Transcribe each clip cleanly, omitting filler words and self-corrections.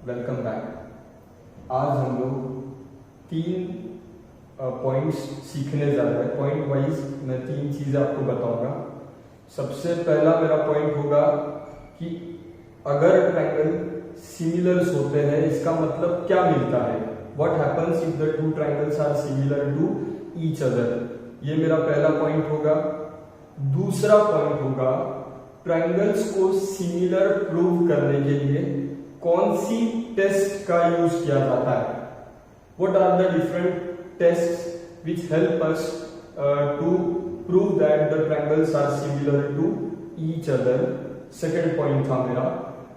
Welcome back. आज हम लोग 3 पॉइंट्स सीखने जा रहे हैं। पॉइंट वाइज मैं 3 चीजें आपको बताऊंगा। सबसे पहला मेरा पॉइंट होगा कि अगर ट्रायंगल सिमिलर्स होते हैं इसका मतलब क्या मिलता है। What happens if the 2 triangles are similar to each other. ये मेरा पहला पॉइंट होगा। दूसरा पॉइंट होगा ट्रायंगल्स को सिमिलर प्रूव करने के लिए कौन सी टेस्ट का यूज किया जाता है। What are the different test which help us to prove that the triangles are similar to each other. Second point था मेरा।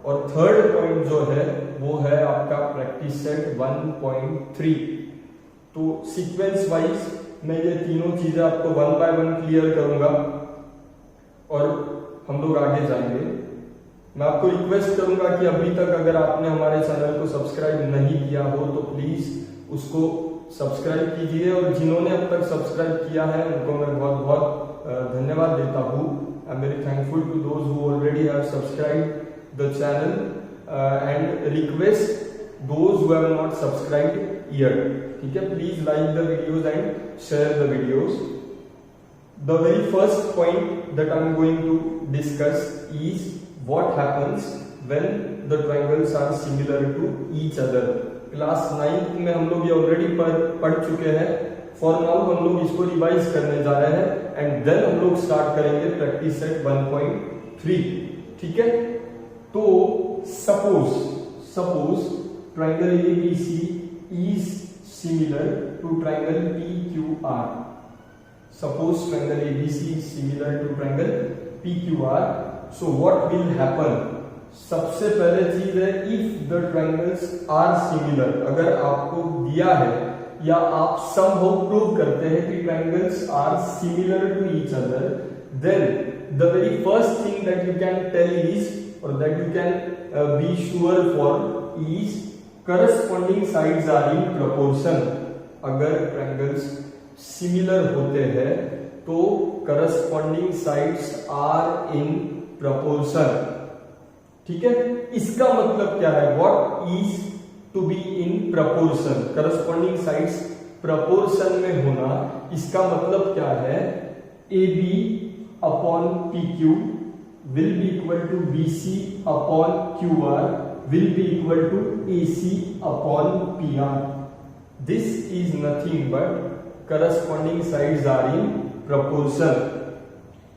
और थर्ड पॉइंट जो है वो है आपका प्रैक्टिस सेट 1.3। तो सीक्वेंस वाइज मैं ये तीनों चीजें आपको 1 बाय 1 क्लियर करूंगा और हम लोग आगे जाएंगे। मैं आपको रिक्वेस्ट करूंगा कि अभी तक अगर आपने हमारे चैनल को सब्सक्राइब नहीं किया हो तो प्लीज उसको सब्सक्राइब कीजिए, और जिन्होंने अब तक सब्सक्राइब किया है उनको मैं बहुत बहुत धन्यवाद देता हूँ। I am very thankful to those who already have subscribed the channel and request those who have not subscribed yet। ठीक है, please like the videos and share the videos. The very first point that I am going to discuss is what happens when the triangles are similar to each other। Class 9 में हम लोग ये already पढ़ चुके हैं। For now हम लोग इसको रिवाइज करने जा रहे हैं एंड देन हम लोग स्टार्ट करेंगे प्रैक्टिस सेट 1.3। ठीक है, तो suppose triangle ABC is similar to triangle PQR। Suppose triangle ABC is similar to triangle PQR, so what will happen? सबसे पहले चीज है if the triangles are similar। अगर आपको दिया है या आप somehow prove करते हैं कि triangles are similar to each other, then the very first thing that you can tell is, or that you can be sure for is corresponding sides are in proportion। अगर triangles similar होते हैं तो corresponding sides are in proportion. ठीक है, इसका मतलब क्या है? What is to be in proportion? Corresponding sides proportion में होना, इसका मतलब क्या है? AB upon PQ will be equal to BC upon QR will be equal to AC upon PR। This is nothing but corresponding sides are in proportion।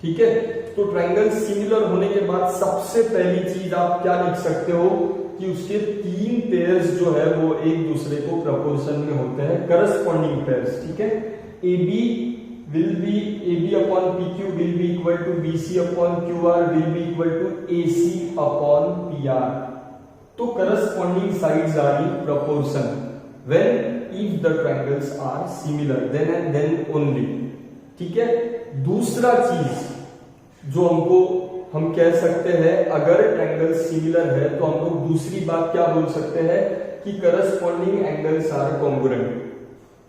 ठीक है, तो triangle similar होने के बाद सबसे पहली चीज आप क्या लिख सकते हो कि उसके 3 पेयर्स जो है वो एक दूसरे को प्रपोर्शन में होते हैं, करस्पॉन्डिंग पेयर्स। ठीक है, AB upon PQ will be equal to BC upon QR will be equal to AC upon PR। तो corresponding sides are in proportion when if the triangles are similar, then and then only। ठीक है, दूसरा चीज जो हम कह सकते हैं, अगर ट्रायंगल सिमिलर है तो हम लोग दूसरी बात क्या बोल सकते हैं कि corresponding angles are congruent.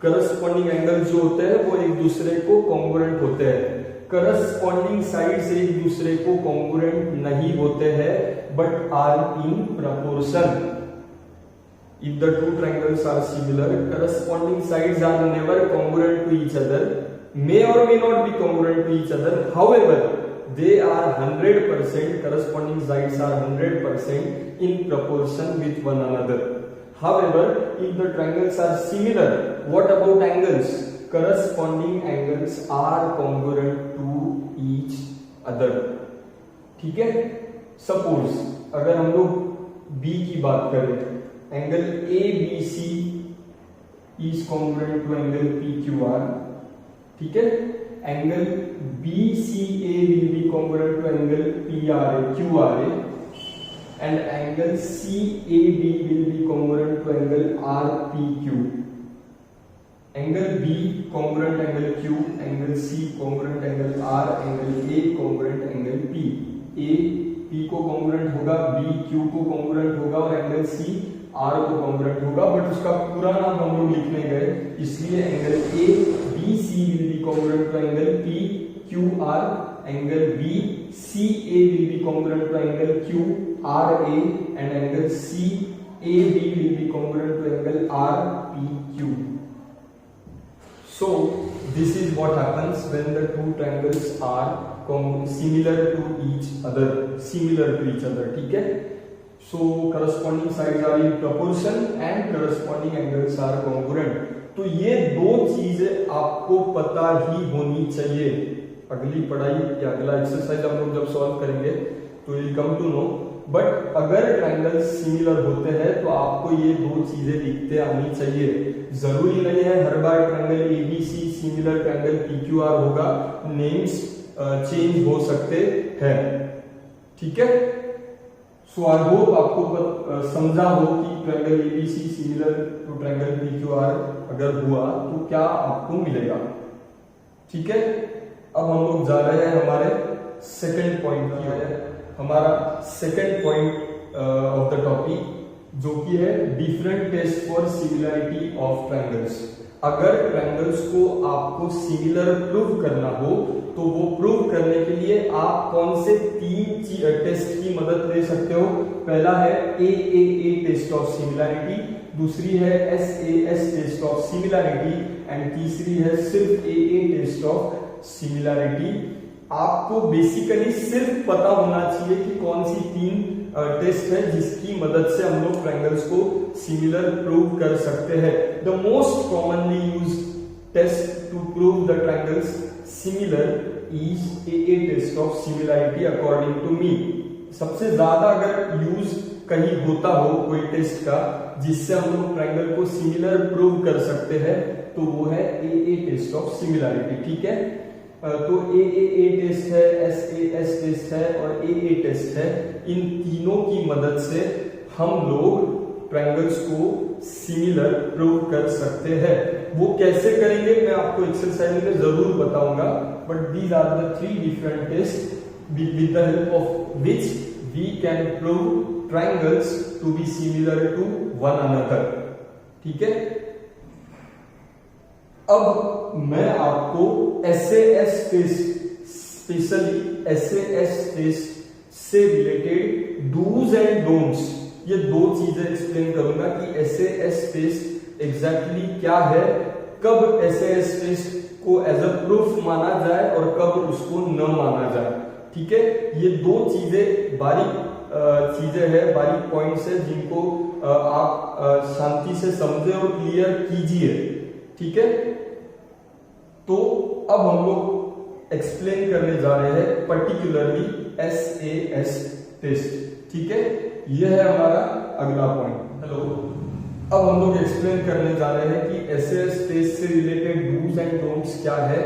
Corresponding angles जो होते हैं वो एक दूसरे को कॉन्ग्रुएंट होते हैं। करस्पॉन्डिंग साइड्स एक दूसरे को कॉन्ग्रुएंट नहीं होते हैं but are in proportion. If the 2 triangles are similar, corresponding sides are never congruent to each other, may or may not be congruent to each other, however they are 100%, corresponding sides are 100% in proportion with one another। However, if the triangles are similar, what about angles? Corresponding angles are congruent to each other। ठीक है, suppose अगर हम लोग B की बात करें, angle ABC is congruent to angle PQR। ठीक है, angle BCA will be congruent to angle QRA and angle CAB will be congruent to angle RPQ। Angle B congruent angle Q, angle C congruent angle R, angle A congruent angle P। A P को congruent होगा, B Q को congruent होगा और angle C R को congruent होगा, but उसका पूरा नाम हम लोग लिखने गए, इसलिए angle ABC will be congruent to angle PQR, angle BCA will be congruent to angle QRA and angle AB will be congruent to angle RPQ. So this is what happens when the two triangles are similar to each other, ठीक है. So corresponding sides are in proportion and corresponding angles are congruent. तो ये दो चीजें आपको पता ही होनी चाहिए. अगली पढ़ाई या अगला एक्सरसाइज हम लोग जब सॉल्व करेंगे तो will come to know. But अगर ट्रायंगल्स सिमिलर होते हैं तो आपको ये दो चीजें दिखते आनी चाहिए. जरूरी नहीं है हर बार triangle ABC similar triangle PQR होगा. नेम्स चेंज हो सकते हैं, ठीक है. सो आई होप आपको समझा हो कि triangle ABC similar to triangle PQR अगर हुआ तो क्या आपको मिलेगा, ठीक है. अब हम लोग जा रहे हैं हमारे सेकंड पॉइंट की ओर. हमारा second point of the topic जो कि है different test for similarity of triangles. अगर ट्रायंगल्स को आपको सिमिलर प्रूव करना हो तो वो प्रूव करने के लिए आप कौन से तीन टेस्ट की मदद ले सकते हो. पहला है AAA टेस्ट ऑफ सिमिलरिटी, दूसरी है SAS test of similarity and तीसरी है सिर्फ AA टेस्ट ऑफ सिमिलरिटी. आपको बेसिकली सिर्फ पता होना चाहिए कि कौन सी तीन टेस्ट है जिसकी मदद से हम लोग ट्रायंगल्स को सिमिलर प्रूव कर सकते हैं. The most commonly used test to prove the triangles similar is AA test of similarity according to me. सबसे ज्यादा अगर यूज कहीं होता हो कोई टेस्ट का जिससे हम लोग ट्रायंगल को सिमिलर प्रूव कर सकते हैं तो वो है AA टेस्ट ऑफ सिमिलरिटी, ठीक है. तो AAA टेस्ट है, SAS टेस्ट है और AA टेस्ट है. इन तीनों की मदद से हम लोग ट्रायंगल्स को सिमिलर प्रूव कर सकते हैं. वो कैसे करेंगे मैं आपको एक्सरसाइज में जरूर बताऊंगा. But these are the three different test with the help of which we can prove triangles to be similar to one another, ठीक है. अब मैं आपको SAS test, specially SAS test से रिलेटेड डूज एंड डोंट्स, ये दो चीजें explain करूंगा कि SAS टेस्ट एग्जैक्टली क्या है, कब SAS टेस्ट को एज अ प्रूफ माना जाए और कब उसको न माना जाए, ठीक है. ये दो चीजें बारीक चीजें हैं, बारीक पॉइंट्स है जिनको आप शांति से समझे और क्लियर कीजिए, ठीक है. तो अब हम लोग एक्सप्लेन करने जा रहे हैं पर्टिकुलरली SAS टेस्ट, ठीक है. यह है हमारा अगला पॉइंट. हेलो, अब हम लोग एक्सप्लेन करने जा रहे हैं कि SAS टेस्ट से रिलेटेड डूज एंड डोंट्स क्या है.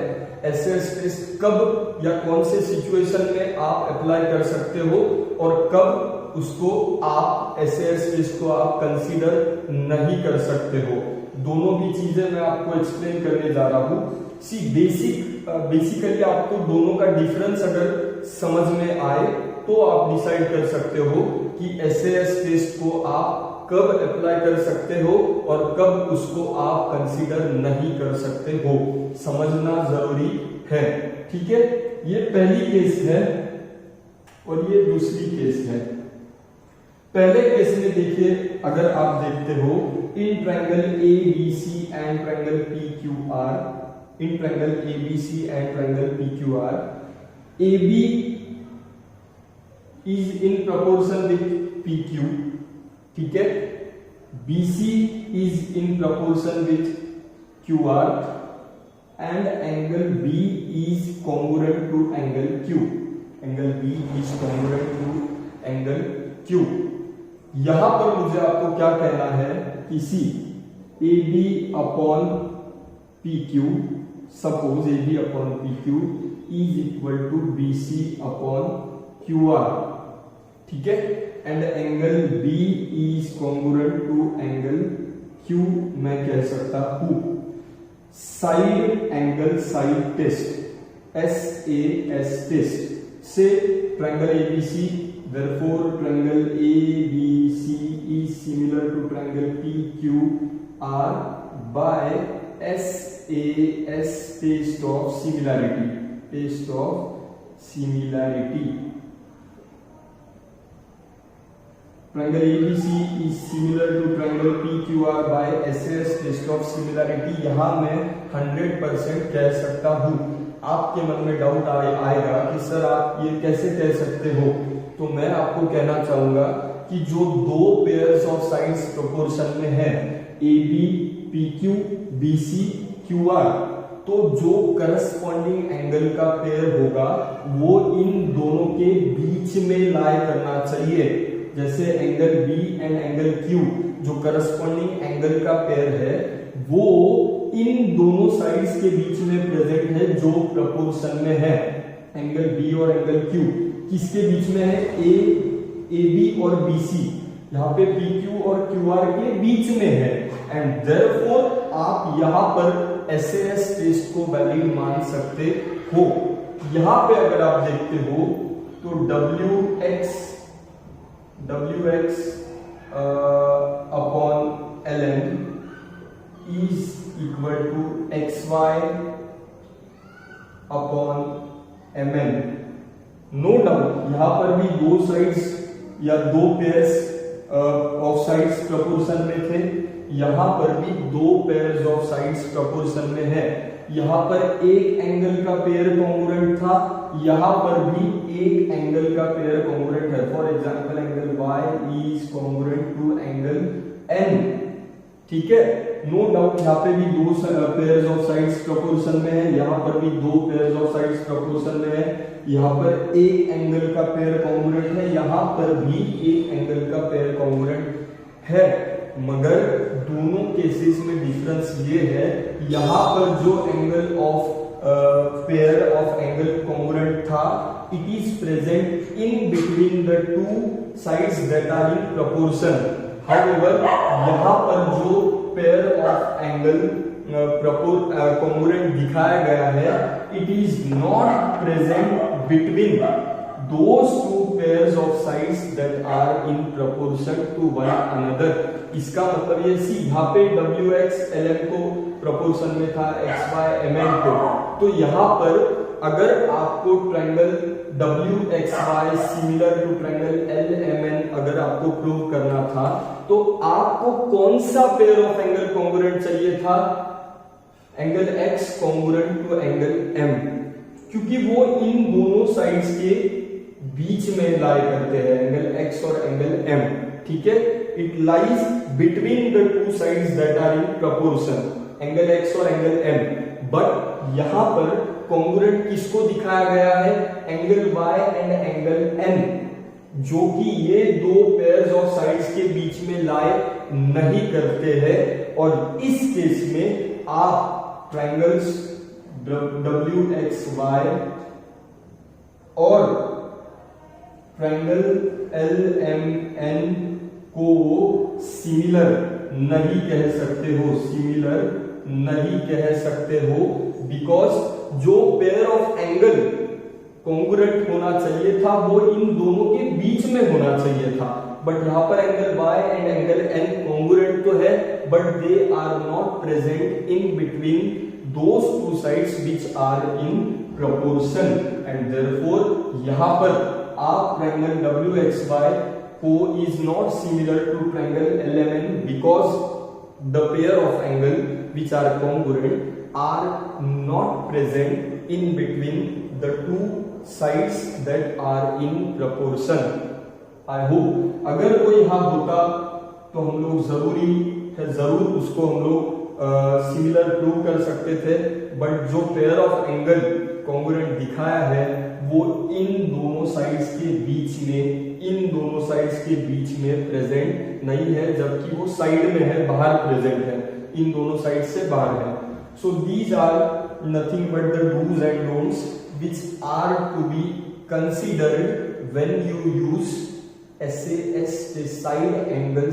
SAS टेस्ट कब या कौन से सिचुएशन में आप अप्लाई कर सकते हो और कब उसको आप SAS टेस्ट को आप कंसीडर नहीं कर सकते हो. दोनों भी चीजें मैं आपको एक्सप्लेन करने जा रहा हूं. सी बेसिकली आपको दोनों का डिफरेंस अगर समझ में आए तो आप डिसाइड कर सकते हो कि SAS टेस्ट को आप कब अप्लाई कर सकते हो और कब उसको आप कंसीडर नहीं कर सकते हो. समझना जरूरी है, ठीक है. ये पहली केस है और ये दूसरी केस है. पहले केस में देखिए, अगर आप देखते हो in triangle ABC and triangle PQR, in triangle ABC and triangle PQR, AB is in proportion with PQ, ठीक है. BC is in proportion with QR and angle B is congruent to angle Q. Angle B is congruent to angle Q. यहां पर मुझे आपको क्या कहना है कि see AB upon PQ, suppose AB upon PQ is equal to BC upon QR, ठीक है. And angle B is congruent to angle Q मैं कह सकता हूं. Side angle side test SAS test से triangle ABC, therefore triangle ABC is similar to triangle PQR by SAS test of similarity, test of similarity. Triangle ABC is similar to triangle PQR by SAS test of similarity. यहाँ मैं 100% कह सकता हूँ। आपके मन में doubt आएगा कि सर आप ये कैसे कह सकते हो, तो मैं आपको कहना चाहूंगा कि जो दो पेयर्स ऑफ साइड्स प्रोपोर्शन में है AB PQ BC QR, तो जो करस्पॉन्डिंग एंगल का पेयर होगा वो इन दोनों के बीच में लाई करना चाहिए। जैसे angle B and angle Q जो करस्पॉन्डिंग एंगल का पेयर है वो इन दोनों साइड्स के बीच में प्रेजेंट है जो प्रोपोर्शन में है। एंगल B और एंगल Q किसके बीच में है? AB और BC, यहाँ पे PQ और QR के बीच में है। एंड देयरफॉर आप यहाँ पर SAS टेस्ट को वैलिड मान सकते हो। यहाँ पे अगर आप देखते हो तो WX upon LN is equal to XY upon MN। No doubt यहाँ पर भी दो साइड्स या दो पेयर्स ऑफ साइड्स प्रोपोर्शन में थे, यहाँ पर भी दो पेयर्स ऑफ साइड्स प्रोपोर्शन में है। यहाँ पर एक एंगल का पेयर कॉन्ग्रुएंट था, यहाँ पर भी एक एंगल का पेयर कॉन्ग्रुएंट है। For example angle Y is congruent to angle N, ठीक है। नो डाउट यहाँ पे भी दो पेयर्स ऑफ साइड्स प्रोपोर्शन में है, यहाँ पर भी दो पेयर्स ऑफ साइड्स प्रोपोर्शन में है। यहाँ पर एक एंगल का पेयर कॉन्ग्रुएंट है, यहाँ पर भी एक एंगल का पेयर कॉन्ग्रुएंट है। मगर दोनों केसेस में डिफरेंस ये है, यहाँ पर जो angle of pair of angle congruent था it is present in between the two sides that are in proportion. However यहाँ पर जो पेयर ऑफ एंगल कॉन्ग्रुएंट दिखाया गया है it is not present between those two pairs of sides that are in proportion to one another। इसका मतलब ये सी यहाँ पे WX LM को प्रोपोर्शन में था XY MN को, तो यहाँ पर अगर आपको triangle WXY similar to triangle LMN अगर आपको प्रूव करना था तो आपको कौन सा पेयर ऑफ एंगल कॉन्ग्रुएंट चाहिए था? Angle X congruent to angle M, क्योंकि वो इन दोनों साइड्स के बीच में लाई करते हैं, एंगल X और एंगल M, ठीक है। It lies between the two sides that are in proportion, angle X और एंगल M। बट यहाँ पर कॉन्ग्रुएंट किसको दिखाया गया है? Angle Y and angle N, जो कि ये दो पेयर्स ऑफ साइड्स के बीच में लाई नहीं करते हैं। और इस केस में आप ट्रायंगल्स WXY और ट्रायंगल LMN को सिमिलर नहीं कह सकते हो, सिमिलर नहीं कह सकते हो, बिकॉज जो पेयर ऑफ एंगल कॉन्ग्रुएंट होना चाहिए था वो इन दोनों के बीच में होना चाहिए था। बट यहाँ पर angle Y and angle N congruent तो है but they are not present in between those two sides which are in proportion and therefore यहाँ पर आप ट्रायंगल WXY को is not similar to triangle LMN because the pair of angle which are congruent are not present in between the two sides that are in proportion। I hope अगर कोई यहाँ होता तो हम लोग जरूर उसको हम लोग सिमिलर प्रूव कर सकते थे। बट जो पेयर ऑफ एंगल कॉन्ग्रुएंट दिखाया है वो इन दोनों साइड्स के बीच में प्रेजेंट नहीं है, जबकि वो साइड में है, बाहर प्रेजेंट है, इन दोनों साइड से बाहर है। So these are nothing but the dos and don'ts which are to be considered when you use SAS side angle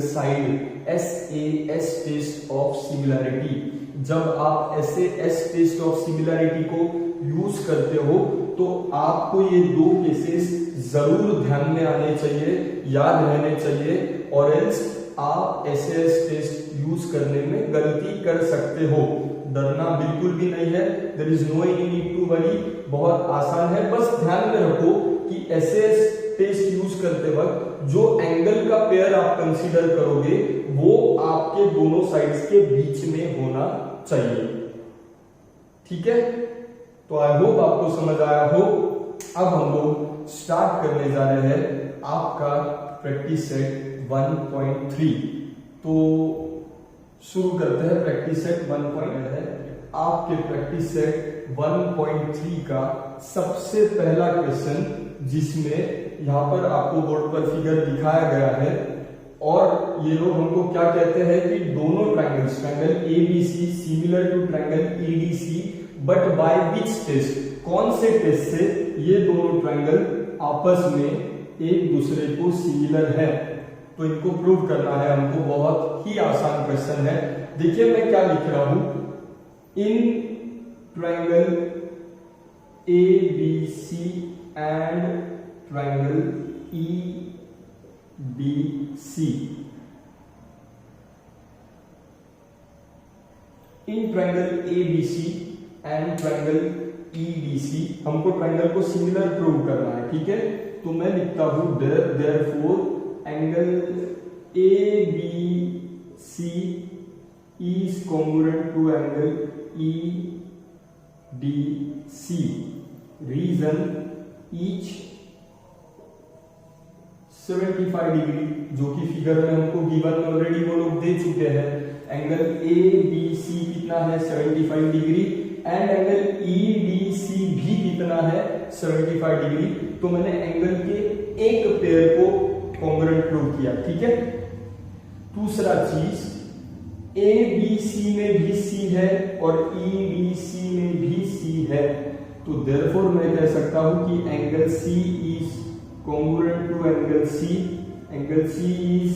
SAS test of similarity. जब आप SAS टेस्ट ऑफ सिमिलरिटी को यूज करते हो तो आपको ये दो केसेस जरूर ध्यान में आने चाहिए, याद रहने चाहिए, और एल्स आप SAS टेस्ट यूज करने में गलती कर सकते हो। डरना बिल्कुल भी नहीं है, there is no any need to worry, बहुत आसान है। बस ध्यान में रखो कि SAS टेस्ट यूज करते वक्त जो एंगल का पेयर आप कंसीडर करोगे वो आपके दोनों साइड्स के बीच में होना चाहिए। ठीक है, तो आई होप आपको समझ आया हो। अब हम लोग स्टार्ट करने जा रहे हैं आपका प्रैक्टिस सेट 1.3। तो शुरू करते हैं प्रैक्टिस सेट 1.3 है आपके प्रैक्टिस सेट 1.3 का सबसे पहला क्वेश्चन, जिसमें यहां पर आपको बोर्ड पर फिगर दिखाया गया है और ये लोग हमको क्या कहते हैं कि दोनों triangles, triangle ABC similar to triangle EDC but by which test, कौन से टेस्ट से ये दोनों ट्रायंगल आपस में एक दूसरे को सिमिलर है, तो इनको प्रूव करना है हमको। बहुत ही आसान क्वेश्चन है। देखिए मैं क्या लिख रहा हूं, इन triangle ABC and triangle EDC, in triangle ABC and triangle EDC हमको ट्रायंगल को सिमिलर प्रूव करना है। ठीक है, तो मैं लिखता हूं therefore angle ABC is congruent to angle EDC, reason each 75 degree, जो कि फिगर में हमको गिवन ऑलरेडी वो लोग दे चुके हैं। एंगल ABC कितना है 75 डिग्री एंड एंगल EDC भी कितना है 75 डिग्री। तो मैंने एंगल के एक पेयर को कॉन्ग्रुएंट प्रूव किया। ठीक है, दूसरा चीज ABC में भी C है और EDC में भी C है, तो देयरफॉर मैं कह सकता हूं कि angle C is congruent to angle C, angle C is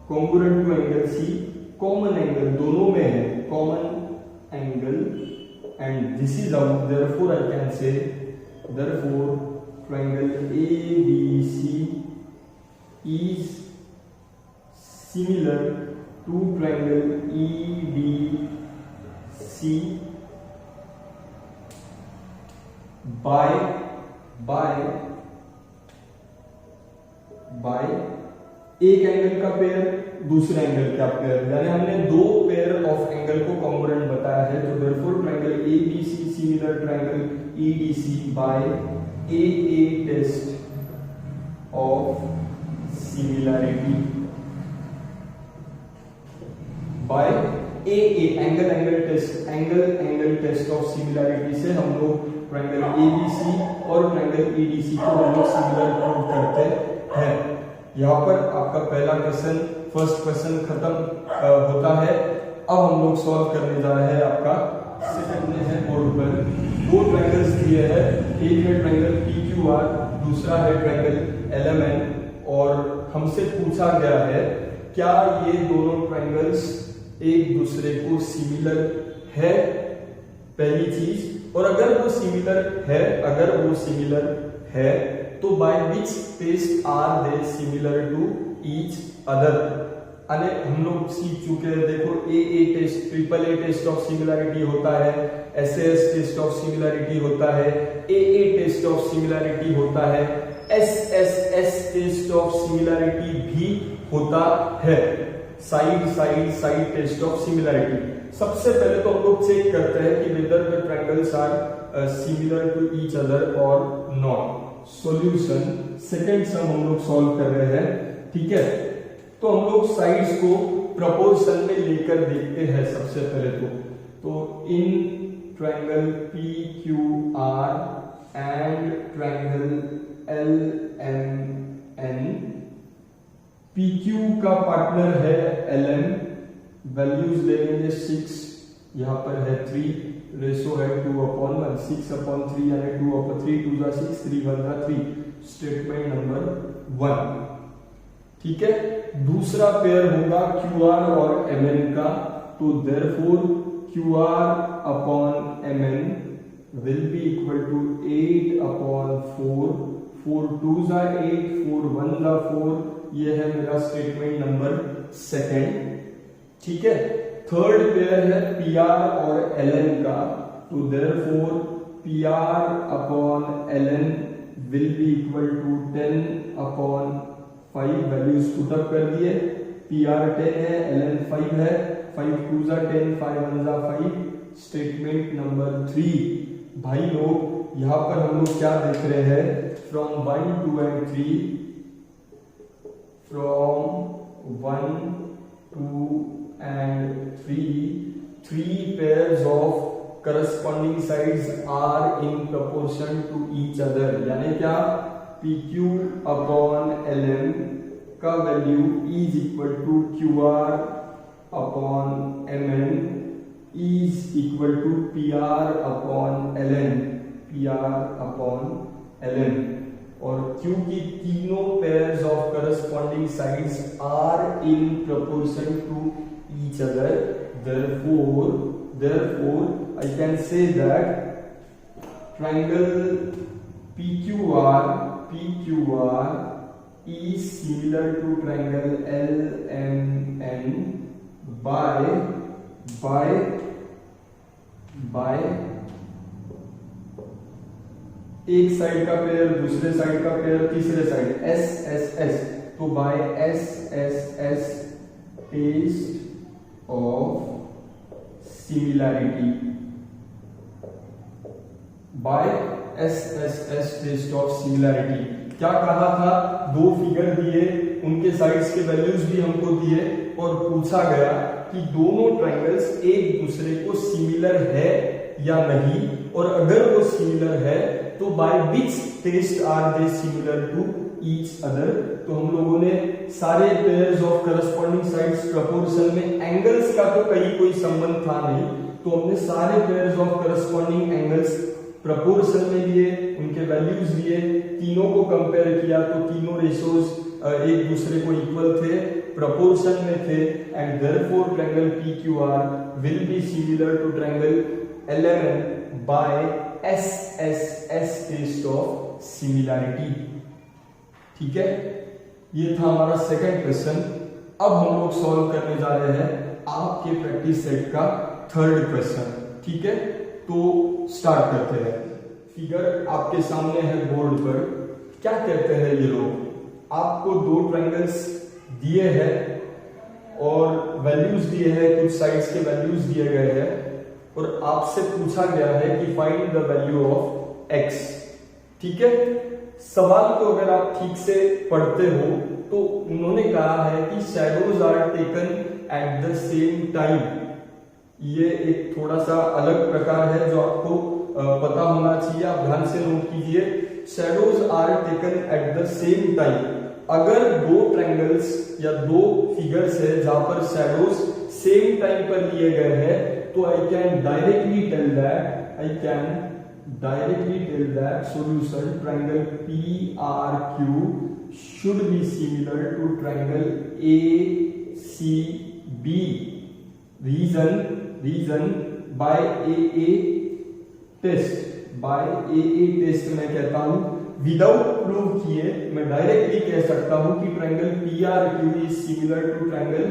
congruent to angle C, common angle दोनों में है, common angle, and this is out, therefore I can say therefore triangle ABC is similar to triangle EDC by एक angle का pair दूसरे angle का pair, यानी हमने दो पेयर ऑफ एंगल को कॉन्ग्रुएंट बताया है। तो therefore triangle ABC similar triangle EDC by AA test of similarity, by AA angle test of similarity से हम लोग ट्रायंगल ABC और ट्रायंगल EDC को हम लोग सिमिलर प्रूव करते हैं। यहाँ पर आपका पहला क्वेश्चन, फर्स्ट क्वेश्चन खत्म होता है। अब हम लोग सॉल्व करने जा रहे हैं आपका सेकंड में है बोर्ड पर दो ट्रायंगल्स दिए हैं, एक है ट्रायंगल PQR, दूसरा है ट्रायंगल LMN, और हमसे पूछा गया है क्या ये दोनों ट्रायंगल्स एक दूसरे को सिमिलर है, पहली चीज, और अगर वो सिमिलर है तो by which test are they similar to each other. अने हम लोग सीख चुके हैं, देखो AA test, AAA test of similarity होता है, SAS टेस्ट ऑफ सिमिलैरिटी होता है, AA टेस्ट ऑफ सिमिलैरिटी होता है, SSS टेस्ट ऑफ सिमिलैरिटी भी होता है, साइड टेस्ट ऑफ सिमिलैरिटी। सबसे पहले तो हम लोग चेक करते हैं कि whether the triangles are similar to each other और नॉट। सॉल्यूशन, सेकंड सम हम लोग सॉल्व कर रहे हैं। ठीक है, तो हम लोग साइड्स को प्रोपोर्शन में लेकर देखते हैं सबसे पहले तो in triangle PQR and triangle LMN, PQ का पार्टनर है LM, वैल्यूज ले लेंगे 6, यहाँ पर है 3, रेशो है 2/1, 6/3 यानी 2/3, 2 जा 6, 3 1 जा 3, स्टेटमेंट नंबर 1। ठीक है, दूसरा पेयर होगा QR और MN का, तो therefore QR upon MN will be equal to 8/4, 4 2 जा 8, 4 1 जा 4, ये है मेरा स्टेटमेंट नंबर 2। ठीक है, थर्ड पेयर है PR और LN का, तो therefore PR upon LN will be equal to 10/5 values put up कर दिए। PR 10 है, ln 5 है, 5 2 जा 10, 5 1 जा 5। Statement number 3। भाई लोग यहाँ पर हम लोग क्या देख रहे हैं, from 1 2 and 3, from 1 2 and 3 pairs of corresponding sides are in proportion to each other। यानी क्या, PQ upon LM का value is equal to QR upon MN is equal to PR upon LN। और क्योंकि तीनों pairs of corresponding sides are in proportion to each other, therefore I can say that triangle PQR is similar to triangle LMN by एक side का pair, दूसरे side का pair, तीसरे side SSS, तो by SSS test of similarity, by SSS test of similarity. क्या कहा था, दो फिगर दिए, उनके साइड्स के वैल्यूज भी हमको दिए और पूछा गया कि दोनों ट्रायंगल्स एक दूसरे को सिमिलर है या नहीं, और अगर वो सिमिलर है तो by which test are they similar to each other. तो हम लोगों ने सारे pairs of corresponding sides proportion में, एंगल्स का तो कोई संबंध था नहीं, तो हमने सारे pairs of corresponding angles proportion में लिए, उनके वैल्यूज लिए, तीनों को कंपेयर किया तो तीनों रेशियोज एक दूसरे को इक्वल थे, प्रोपोर्शन में थे, and therefore triangle PQR will be similar to triangle LMN by SSS test of similarity. ठीक है, ये था हमारा सेकंड क्वेश्चन। अब हम लोग सॉल्व करने जा रहे हैं आपके प्रैक्टिस सेट का थर्ड क्वेश्चन। ठीक है, तो स्टार्ट करते हैं। फिगर आपके सामने है बोर्ड पर। क्या कहते हैं ये लोग, आपको दो ट्रायंगल्स दिए हैं और वैल्यूज दिए हैं, कुछ साइड्स के वैल्यूज दिए गए हैं, और आपसे पूछा गया है कि find the value of x। ठीक है, सवाल को अगर आप ठीक से पढ़ते हो तो उन्होंने कहा है कि shadows are taken at the same time. ये एक थोड़ा सा अलग प्रकार है जो आपको पता होना चाहिए, आप ध्यान से नोट कीजिए। Shadows are taken at the same time. अगर दो ट्रायंगल्स या दो फिगर्स है जहां पर शैडोज सेम टाइम पर लिए गए हैं, तो I can directly tell that solution triangle PRQ should be similar to triangle ACB. Reason by AA test मैं कहता हूं, विदाउट प्रूव किए मैं डायरेक्टली कह सकता हूं कि triangle PRQ is similar to triangle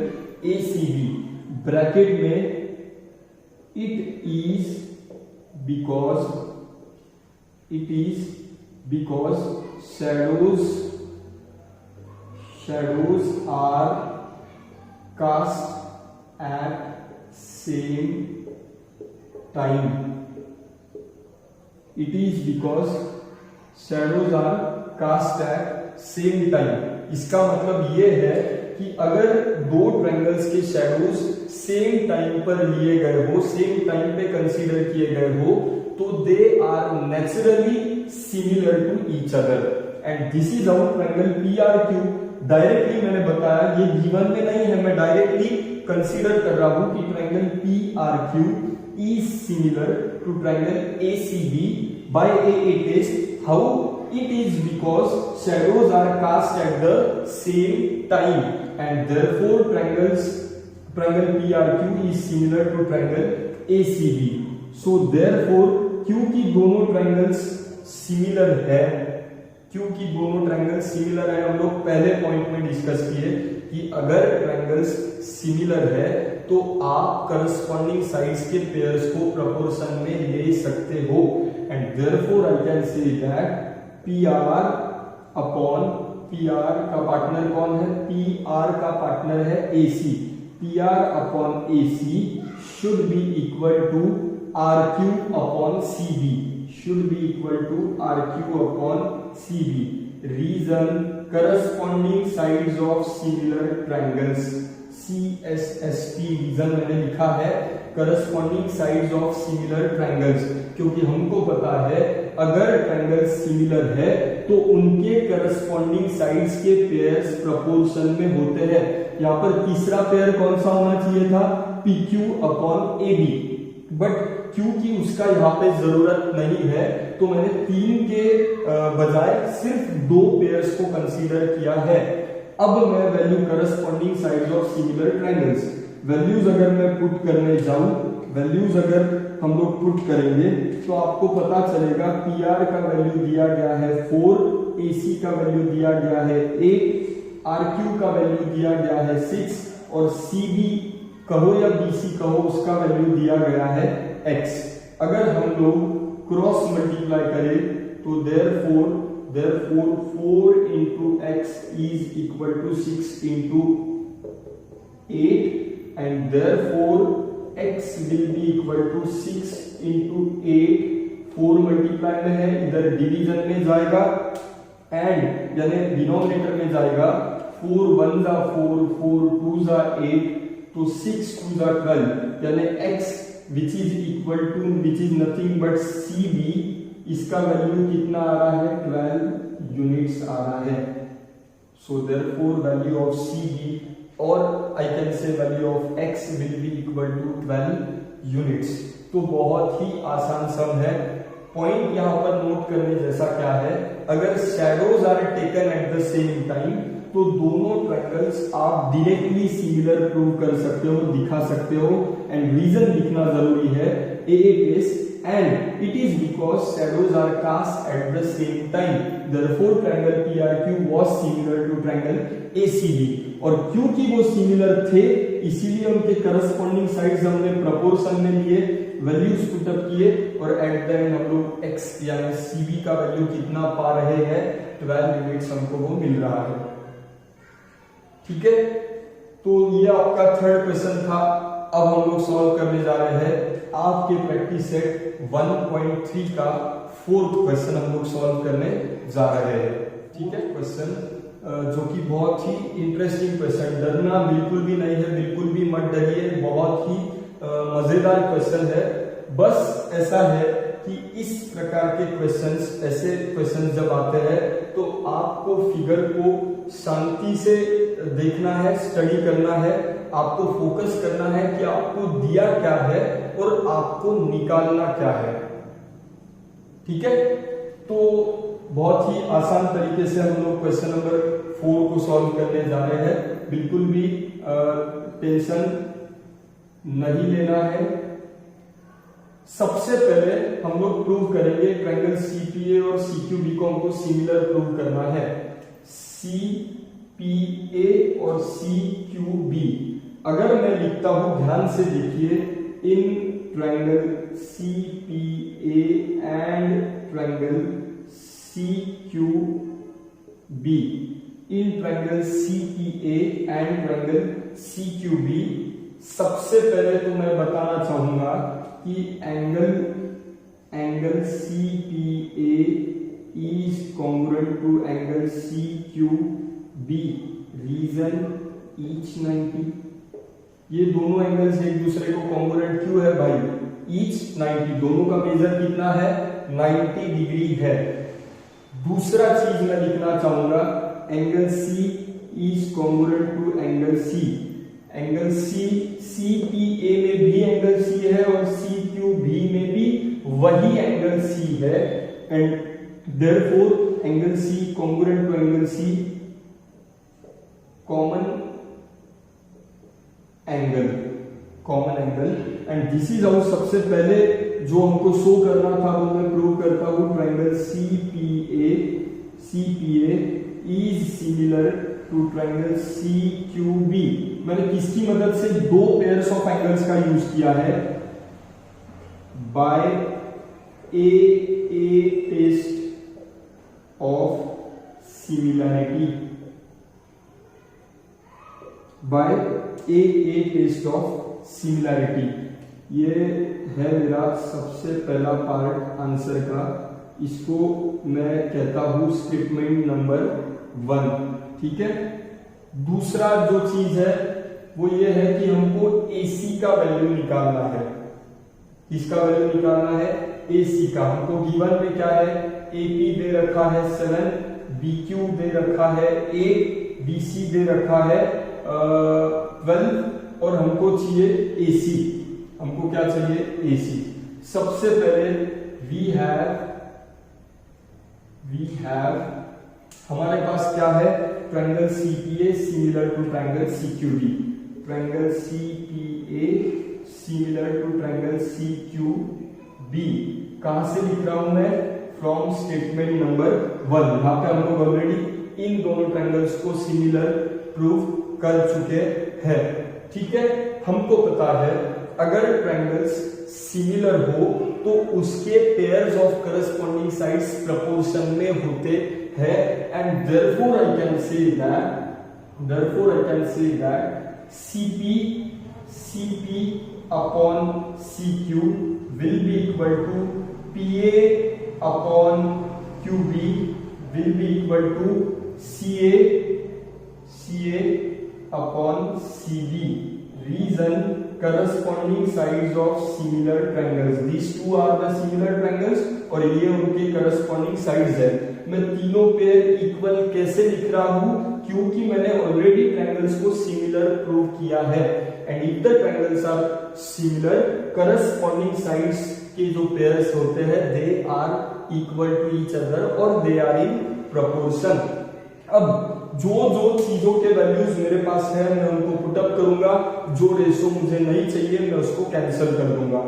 ACB। Bracket में it is because shadows are cast at same time। It is because shadows are cast at same time। इसका मतलब ये है कि अगर दो ट्रायंगल्स के शैडोज सेम टाइम पर लिए गए हो, सेम टाइम पे कंसीडर किए गए हो, तो they are naturally similar to each other, and this is our triangle PRQ। Directly मैंने बताया, ये गिवन में नहीं है, मैं डायरेक्टली कंसीडर कर रहा हूं कि triangle PRQ is similar to triangle ACB by AA test. How? It is because shadows are cast at the same time, and therefore triangle PRQ is similar to triangle ACB। So therefore क्योंकि दोनों triangles similar है, हम लोग पहले point में discuss किए कि अगर ट्रायंगल्स सिमिलर है तो आप करस्पॉन्डिंग साइड्स के पेयर्स को प्रोपोर्शन में ले सकते हो, and therefore I can say that P R upon P R का पार्टनर कौन है, पी आर का पार्टनर है A C, P R upon A C should be equal to R Q upon C B, should be equal to R Q upon C B. Reason corresponding sides of similar triangles, CSST reason मैंने लिखा है, corresponding sides of similar triangles, क्योंकि हमको पता है अगर triangle similar है तो उनके करस्पॉन्डिंग साइड्स के पेयर्स प्रोपोर्शन में होते हैं. यहाँ पर तीसरा पेयर कौन सा होना चाहिए था, PQ अपॉन AB, बट क्योंकि उसका यहाँ पे जरूरत नहीं है तो मैंने 3 के बजाय सिर्फ 2 पेयर्स को कंसीडर किया है. अब मैं value corresponding sides of similar triangles, values अगर मैं पुट करने जाऊं, वैल्यूज अगर हम लोग पुट करेंगे तो आपको पता चलेगा PR का वैल्यू दिया गया है 4, AC का वैल्यू दिया गया है 8, RQ का वैल्यू दिया गया है 6 और CB कहो या BC कहो उसका वैल्यू दिया गया है x. अगर हम लोग क्रॉस मल्टीप्लाई करें तो therefore 4 into x is equal to 6 into 8 and therefore x will be equal to 6 into 8. 4 multiply में है, इधर डिवीजन में जाएगा एंड यानी डिनोमिनेटर में जाएगा. 4 1 जा 4, 4 2 जा 8, तो 6 2 जा 12 यानी x which is equal to which is nothing but CB, इसका वैल्यू कितना आ रहा है, 12 यूनिट्स आ रहा है. So therefore value of CB और I can say value of x will be equal to 12 units. तो बहुत ही आसान सम है. पॉइंट यहाँ पर नोट करने जैसा क्या है, अगर shadows are taken at the same time तो दोनों ट्रायंगल्स आप डायरेक्टली सिमिलर प्रूव कर सकते हो, दिखा सकते हो. एंड रीजन लिखना जरूरी है, AA case and it is because shadows are cast at the same time, therefore triangle PRQ was similar to triangle ACB. और क्योंकि वो सिमिलर थे इसीलिए उनके करस्पॉन्डिंग साइड्स हमने प्रोपोर्शन में लिए, वैल्यूज पुट अप किए और एट द एंड हम लोग x यानी CB का वैल्यू कितना पा रहे हैं, 12 यूनिट्स हमको वो मिल रहा है. ठीक है, तो ये आपका थर्ड क्वेश्चन था. अब हम लोग सॉल्व करने जा रहे हैं आपके प्रैक्टिस सेट 1.3 का फोर्थ क्वेश्चन हम लोग सॉल्व करने जा रहे हैं. ठीक है, क्वेश्चन जो कि बहुत ही इंटरेस्टिंग क्वेश्चन, डरना बिल्कुल भी नहीं है, बिल्कुल भी मत डरिए, बहुत ही मजेदार क्वेश्चन है. बस ऐसा है कि इस प्रकार के क्वेश्चंस, ऐसे क्वेश्चंस जब आते हैं तो आपको फिगर को शांति से देखना है, स्टडी करना है, आपको फोकस करना है कि आपको दिया क्या है और आपको निकालना क्या है. ठीक है, तो बहुत ही आसान तरीके से हम लोग क्वेश्चन नंबर 4 को सॉल्व करने जा रहे हैं. बिल्कुल भी टेंशन नहीं लेना है. सबसे पहले हम लोग प्रूव करेंगे ट्रायंगल CPA और CQB को हमको सिमिलर प्रूव करना है. CPA और CQB अगर मैं लिखता हूं, ध्यान से देखिए, इन triangle CPA and triangle CQB, इन triangle CPA and triangle CQB सबसे पहले तो मैं बताना चाहूंगा कि angle CPA is congruent to angle CQB, reason each 90. ये दोनों एंगल्स एक दूसरे को कॉन्ग्रुएंट क्यों है भाई, each 90, दोनों का मेजर कितना है, 90 डिग्री है. दूसरा चीज मैं लिखना चाहूंगा, angle C is congruent to angle C. Angle CPA में भी एंगल C है और CQB में भी वही एंगल C है and therefore angle C congruent to angle C, common angle and this is how. सबसे पहले जो हमको शो करना था वो मैं प्रूव करता हूं. Triangle CPA is similar to triangle CQB. मैंने किसकी मदद से, 2 पेयर्स ऑफ एंगल्स का यूज किया है, by AA test of similarity by A test of similarity. ये है मेरा सबसे पहला पार्ट आंसर का। इसको मैं कहता हूं स्टेटमेंट नंबर 1। ठीक है। दूसरा जो चीज है वो ये है कि हमको AC का वैल्यू निकालना है। किसका वैल्यू निकालना है? AC का। हमको गिवन में क्या है? AP दे रखा है 7, BQ दे रखा है 8, BC दे रखा है 12 और हमको चाहिए AC। हमको क्या चाहिए? AC। सबसे पहले वी हैव हमारे पास क्या है? Triangle CPA similar to triangle CQB। Triangle CPA similar to triangle CQB। कहां से लिख रहा हूं मैं? From statement number 1। यहां पे हम लोग ऑलरेडी इन दोनों ट्रायंगल्स को सिमिलर प्रूव कर चुके हैं। ठीक है। हमको पता है अगर ट्रायंगल्स सिमिलर हो तो उसके pairs of corresponding sides proportion में होते हैं and therefore I can say that CP upon CQ will be equal to PA upon QB will be equal to CA upon CB. Reason, corresponding sides of similar triangles. These two are the similar triangles और ये उनके corresponding sides है। मैं तीनों pair equal कैसे लिख रहा हूं? क्योंकि मैंने ऑलरेडी ट्रायंगल्स को सिमिलर प्रूव किया है and if the triangles are similar, corresponding sides के जो पेयर्स होते हैं they are equal to each other और दे आर इन प्रोपोर्शन। अब जो चीजों के वैल्यूज मेरे पास है मैं उनको पुट अप करूंगा, जो रेशो मुझे नहीं चाहिए मैं उसको कैंसिल कर दूंगा।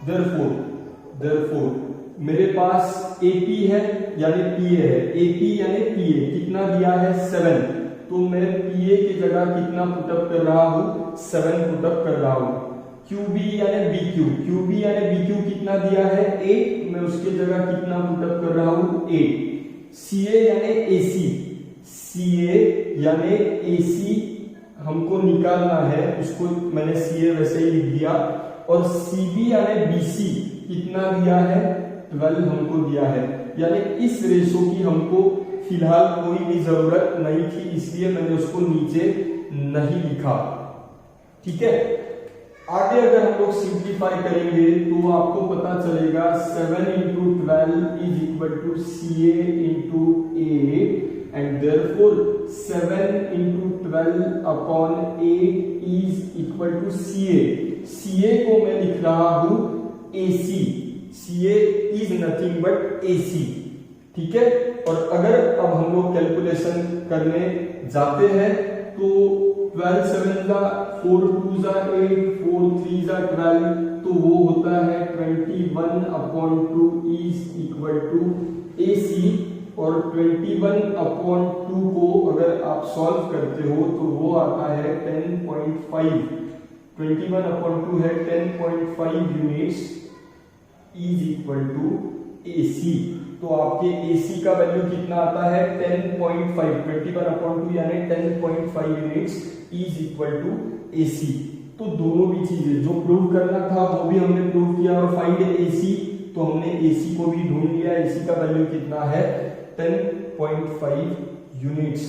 देयरफॉर मेरे पास AP है यानी PA है। AP यानी PA कितना दिया है? 7। तो मैं PA की जगह कितना पुट अप कर रहा हूं? 7 पुट अप कर रहा हूं। QB यानी BQ कितना दिया है? 8। मैं उसकी जगह कितना पुट अप कर रहा हूं? 8। CA यानी AC हमको निकालना है, उसको मैंने CA वैसे ही लिख दिया। और CB यानी BC कितना दिया है? 12 हमको दिया है। यानी इस रेशो की हमको फिलहाल कोई भी जरूरत नहीं थी, इसलिए मैंने उसको नीचे नहीं लिखा। ठीक है। आगे अगर हम लोग सिंप्लीफाई करेंगे तो आपको पता चलेगा 7 into 12 is equal to CA into A and therefore 7 into 12 upon 8 is equal to CA। CA को मैं लिख रहा हूं AC। CA is nothing but AC। ठीक है। और अगर अब हम लोग कैलकुलेशन करने जाते हैं तो 12 7 जा 4 2 जा 8 4 3 जा 12 तो वो होता है 21 upon 2 is equal to AC। और 21 upon 2 को अगर आप सॉल्व करते हो तो वो आता है 10.5। 21 upon 2 है 10.5 units is equal to AC। तो आपके AC का वैल्यू कितना आता है? 10.5। 21 upon 2 यानी 10.5 units is equal to AC। तो दोनों भी चीजें जो प्रूव करना था वो भी हमने प्रूव किया और फाइंड AC तो हमने AC को भी ढूंढ लिया। AC का वैल्यू कितना है? 10.5 यूनिट्स।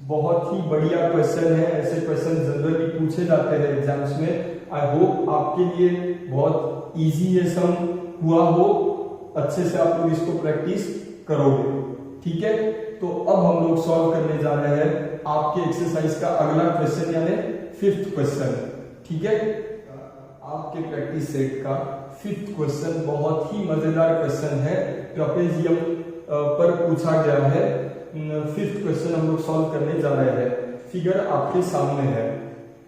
बहुत ही बढ़िया क्वेश्चन है। ऐसे क्वेश्चन जनरली पूछे जाते हैं एग्जाम्स में। आई होप आपके लिए बहुत इजी ये सम हुआ हो, अच्छे से आप लोग इसको प्रैक्टिस करोगे। ठीक है। तो अब हम लोग सॉल्व करने जा रहे हैं आपके एक्सरसाइज का अगला क्वेश्चन यानी 5th क्वेश्चन। ठीक है। आपके प्रैक्टिस सेट का 5th क्वेश्चन बहुत ही मजेदार क्वेश्चन है, ट्रेपेजियम पर पूछा गया है। 5th क्वेश्चन हम लोग सॉल्व करने जा रहे हैं। फिगर आपके सामने है।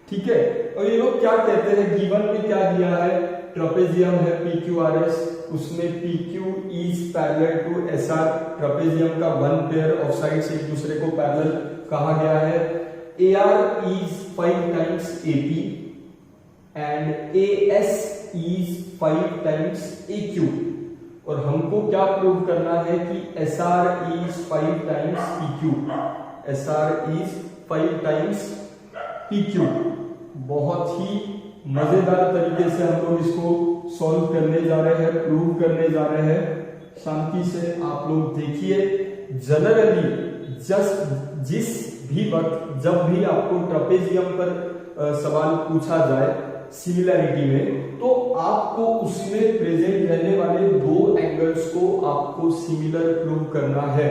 ठीक है। और ये लोग क्या कहते हैं? गिवन में क्या दिया है? ट्रेपेजियम है PQRS, उसमें PQ is parallel to SR। Trapezium का वन पेयर ऑफ साइड्स एक दूसरे को पैरेलल कहा गया है। AR is 5 times AP and AS is 5 times AQ। और हमको क्या प्रूव करना है कि SR is 5 times PQ। SR is 5 times PQ। बहुत ही मजेदार तरीके से हम लोग इसको सॉल्व करने जा रहे हैं, प्रूव करने जा रहे हैं। शांति से आप लोग देखिए। जनरली जिस भी वक्त जब भी आपको ट्रेपेजियम पर सवाल पूछा जाए सिमिलैरिटी में, तो आपको उसमें प्रेजेंट रहने वाले दो एंगल्स को आपको सिमिलर प्रूव करना है।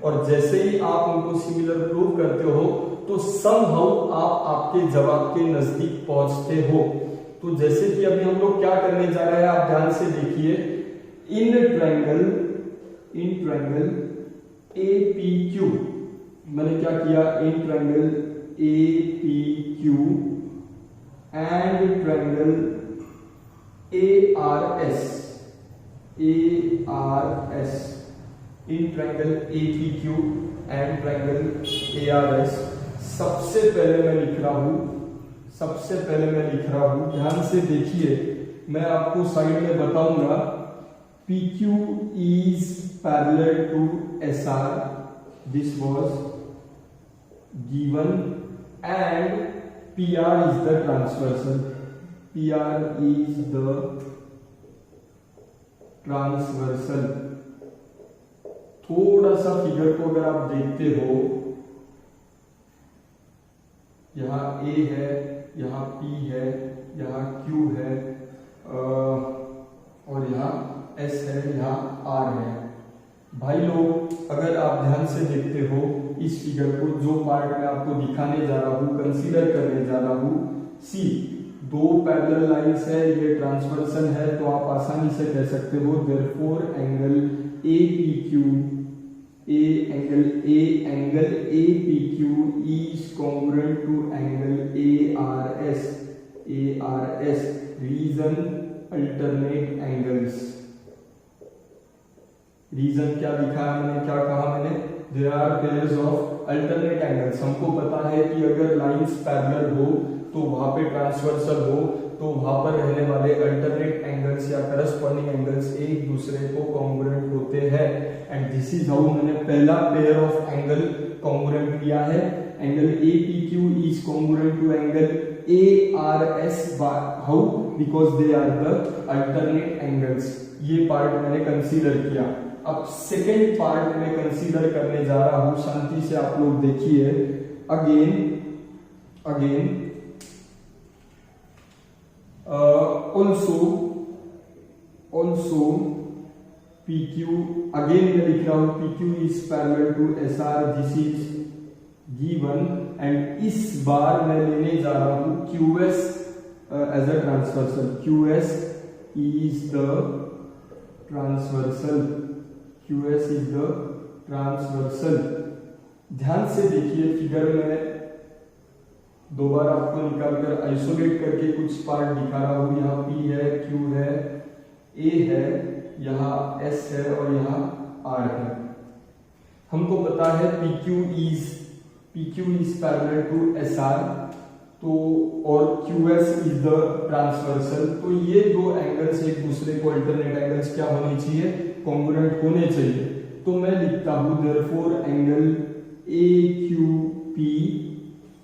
और जैसे ही आप उनको सिमिलर प्रूव करते हो तो समहाउ आप आपके जवाब के नजदीक पहुंचते हो। तो जैसे कि अभी हम लोग क्या करने जा रहे हैं, आप ध्यान से देखिए। इन ट्रायंगल APQ, मैंने क्या किया, in triangle APQ and triangle ARS, in triangle APQ and triangle ARS, सबसे पहले मैं लिख रहा हूं, ध्यान से देखिए। मैं आपको साइड में बताऊंगा। PQ is parallel to SR, this was given, and PR is the transversal, थोड़ा सा फिगर को अगर आप देखते हो, यहाँ A है, यहाँ P है, यहाँ Q है, और यहाँ S है, यहाँ R है। भाई लोग, अगर आप ध्यान से देखते हो इस फिगर को, जो पार्ट में आपको दिखाने जा रहा हूँ, कंसीडर करने जा रहा हूँ, सी दो पैरेलल लाइंस है, ये ट्रांसवर्सल है, तो आप आसानी से कह सकते हो therefore angle APQ is congruent to angle ARS, reason alternate angles. Reason क्या दिखाया मैंने, क्या कहा मैंने, there are pairs of alternate angles. हमको पता है कि अगर लाइंस पैरेलल हो तो वहां पे ट्रांसवर्सल हो, तो वहां पर रहने वाले अल्टरनेट एंगल्स या करस्पॉन्डिंग एंगल्स एक दूसरे को कॉन्ग्रुएंट होते हैं। एंड दिस इज हाउ मैंने पहला पेयर ऑफ एंगल कॉन्ग्रुएंट लिया है। Angle APQ is congruent to angle ARS, how, because they are the alternate angles. ये पार्ट मैंने कंसीडर किया। अब सेकेंड पार्ट में कंसीडर करने जा रहा हूं, शांति से आप लोग देखिए। अगेन also PQ, अगेन मैं लिख रहा हूं PQ is parallel to SR, this is given, and इस बार मैं लेने जा रहा हूं QS as a transversal. QS is the transversal। ध्यान से देखिए फिगर में, दोबारा आपको निकालकर आइसोलेट करके कुछ पार्ट दिखा रहा हूं। यहाँ P है, Q है, A है, यहाँ S है और यहाँ R है। हमको पता है PQ is parallel to SR, तो और QS इज द ट्रांसवर्सल। तो ये दो एंगल्स एक दूसरे को अल्टरनेट एंगल्स क्या होने चाहिए, कॉन्ग्रुएंट होने चाहिए। तो मैं लिखता हूं therefore angle AQP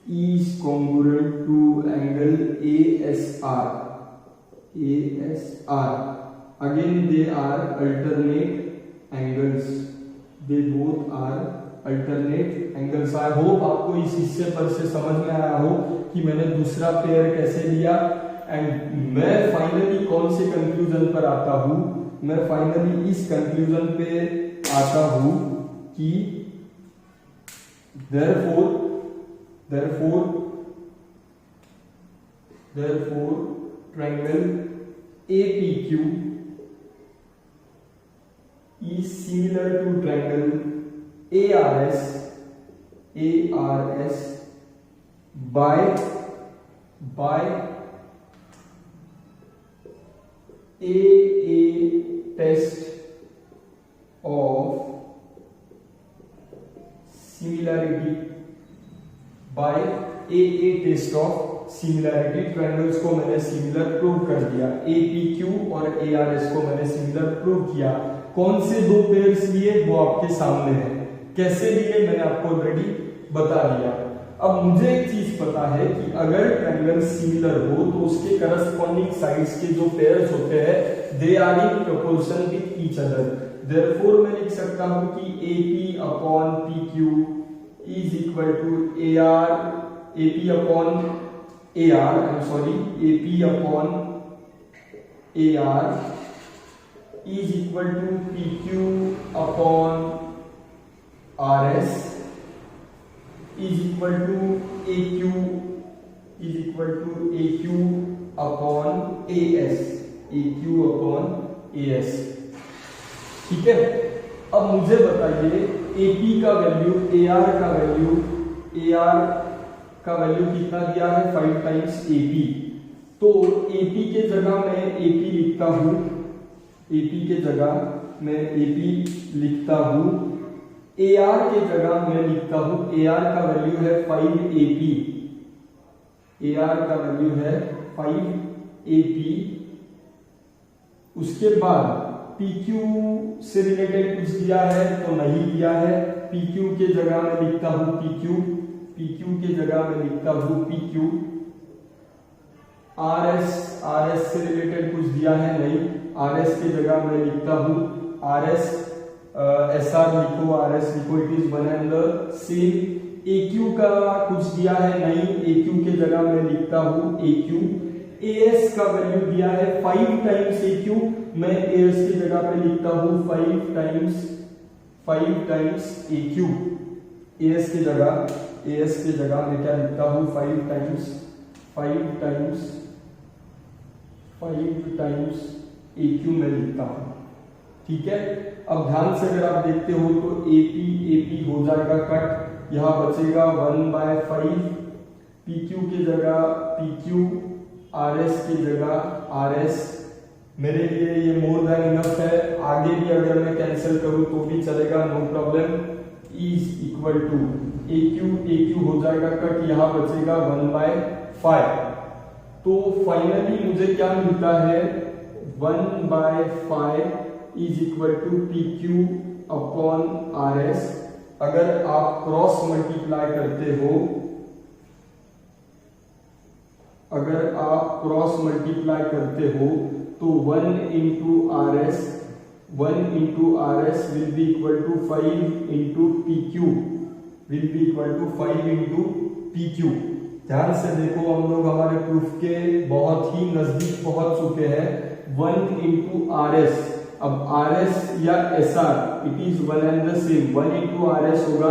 is congruent to angle ASR। Again they are alternate angles, they both are alternate angles. I hope आपको इस हिस्से पर से समझ में आया हो कि मैंने दूसरा पेयर कैसे लिया। एंड मैं फाइनली कौन से कंक्लूजन पर आता हूं, मैं फाइनली इस कंक्लूजन पे आता हूं कि therefore triangle APQ is similar to triangle ARS by AA test of similarity, by AA test of similarity, triangles को मैंने सिमिलर प्रूव कर दिया। APQ और ARS को मैंने सिमिलर प्रूव किया। कौन से दो पेयर्स लिए वो आपके सामने है, कैसे लिए मैंने आपको ऑलरेडी बता दिया। अब मुझे एक चीज पता है कि अगर ट्रायंगल सिमिलर हो तो उसके करस्पॉन्डिंग साइड्स के जो पेयर्स होते हैं they are in proportion with each other. Therefore मैं लिख सकता हूं कि AP upon PQ is equal to AP upon AR is equal to PQ upon RS is equal to AQ upon AS। ठीक है, अब मुझे बताइए AP का वैल्यू, AR का वैल्यू कितना दिया है 5 टाइम्स AP। तो AP के जगह मैं AP लिखता हूं, AP के जगह मैं AP लिखता हूं, AR के जगह मैं लिखता हूं AR का वैल्यू है 5AP, AR का वैल्यू है 5AP। उसके बाद PQ से रिलेटेड कुछ दिया है तो नहीं दिया है, PQ के जगह मैं लिखता हूं PQ के जगह मैं लिखता हूं PQ। RS से रिलेटेड कुछ दिया है नहीं, RS की जगह मैं लिखता हूं RS। SR लिखो, RS लिखो, it is one and the same. AQ का कुछ दिया है नहीं, AQ के जगह मैं लिखता हूं AQ। AS का वैल्यू दिया है 5 टाइम्स AQ, मैं AS की जगह पे लिखता हूं 5 टाइम्स AQ। AS की जगह मैं क्या लिखता हूं 5 टाइम्स AQ में लिखता हूं। ठीक है, अब ध्यान से अगर आप देखते हो तो AP हो जाएगा कट, यहां बचेगा 1/5, PQ की जगह PQ, RS की जगह RS। मेरे लिए ये मोर देन इनफ है, आगे भी अगर मैं कैंसिल करूं तो भी चलेगा, no problem. Is equal to AQ हो जाएगा कट, यहां बचेगा 1/5। तो फाइनली मुझे क्या मिलता है 1/5 is equal to PQ upon RS। अगर आप क्रॉस मल्टीप्लाई करते हो, तो 1 into RS will be equal to 5 into PQ। ध्यान से देखो, हम लोग हमारे प्रूफ के बहुत ही नजदीक पहुंच चुके हैं। 1 into RS, अब RS या SR it is one and the same, 1 into RS होगा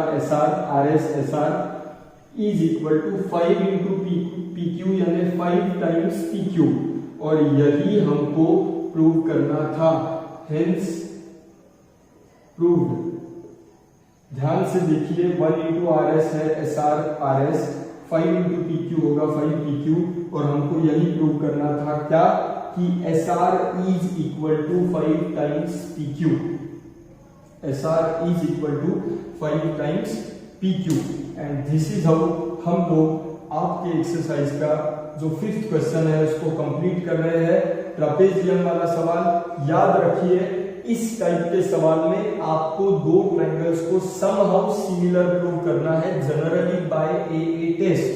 RS SR is equal to 5 into PQ यानी 5 टाइम्स PQ, और यही हमको प्रूव करना था, हेंस प्रूव्ड। ध्यान से देखिए, 1 into RS है SR RS, 5 into PQ होगा 5 PQ, और हमको यही प्रूव करना था क्या कि SR is equal to 5 times PQ। SR is equal to 5 times PQ, and this is how हम लोग आपके एक्सरसाइज का जो 5th क्वेश्चन है उसको कंप्लीट कर रहे हैं। ट्रापेजियम वाला सवाल याद रखिए, इस टाइप के सवाल में आपको दो ट्रायंगल्स को समहाउ सिमिलर प्रूव करना है, generally by A test.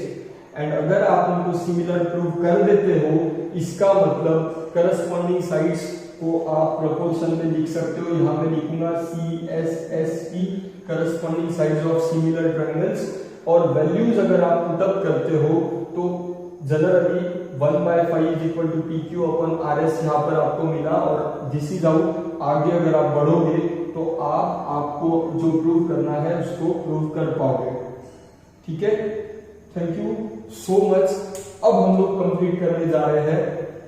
And अगर आप उनको सिमिलर प्रूव कर देते हो, इसका मतलब करस्पॉन्डिंग साइड्स को आप प्रोपोर्शन में लिख सकते हो। यहां मैं लिखूंगा CSSP, corresponding sides of similar triangles, और वैल्यूज अगर आप पुट अप करते हो तो generally 1/5 is equal to PQ upon RS यहाँ पर आपको मिला, और दिस इज हाउ आगे अगर आप बढ़ोगे तो आपको जो प्रूव करना है उसको प्रूव कर पाओगे। ठीक है, थैंक यू सो मच। अब हम लोग कंप्लीट करने जा रहे हैं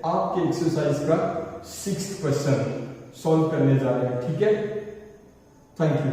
आपके एक्सरसाइज का 6th क्वेश्चन सॉल्व करने जा रहे हैं। ठीक है, थैंक यू।